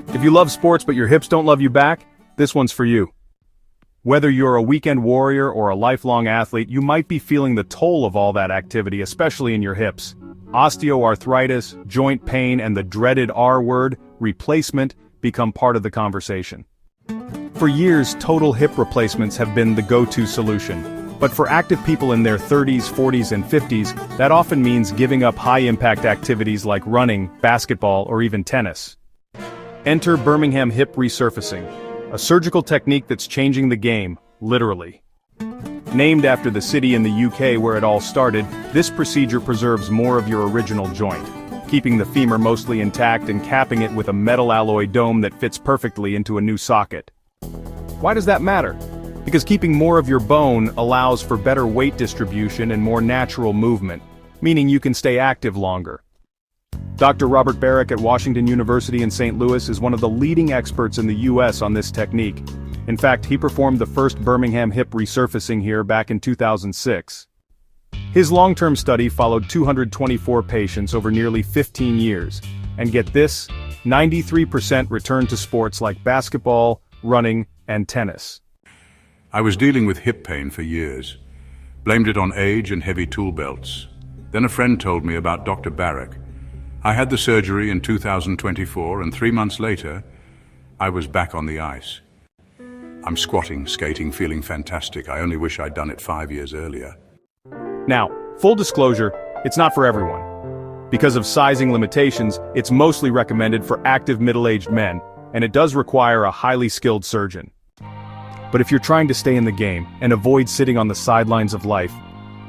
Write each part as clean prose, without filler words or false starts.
If you love sports but your hips don't love you back, this one's for you. Whether you're a weekend warrior or a lifelong athlete, you might be feeling the toll of all that activity, especially in your hips. Osteoarthritis, joint pain, and the dreaded R word, replacement, become part of the conversation. For years, total hip replacements have been the go-to solution. But for active people in their 30s, 40s, and 50s, that often means giving up high-impact activities like running, basketball, or even tennis. Enter Birmingham hip resurfacing, a surgical technique that's changing the game, literally. Named after the city in the UK where it all started, this procedure preserves more of your original joint, keeping the femur mostly intact and capping it with a metal alloy dome that fits perfectly into a new socket. Why does that matter? Because keeping more of your bone allows for better weight distribution and more natural movement, meaning you can stay active longer. Dr. Robert Barrick at Washington University in St. Louis is one of the leading experts in the US on this technique. In fact, he performed the first Birmingham hip resurfacing here back in 2006. His long-term study followed 224 patients over nearly 15 years, and get this, 93% returned to sports like basketball, running, and tennis. I was dealing with hip pain for years, blamed it on age and heavy tool belts. Then a friend told me about Dr. Barrick. I had the surgery in 2024, and 3 months later, I was back on the ice. I'm squatting, skating, feeling fantastic. I only wish I'd done it 5 years earlier. Now, full disclosure, it's not for everyone. Because of sizing limitations, it's mostly recommended for active middle-aged men, and it does require a highly skilled surgeon. But if you're trying to stay in the game and avoid sitting on the sidelines of life,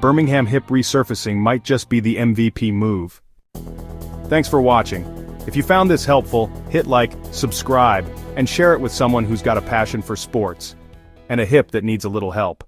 Birmingham hip resurfacing might just be the MVP move. Thanks for watching. If you found this helpful, hit like, subscribe, and share it with someone who's got a passion for sports and a hip that needs a little help.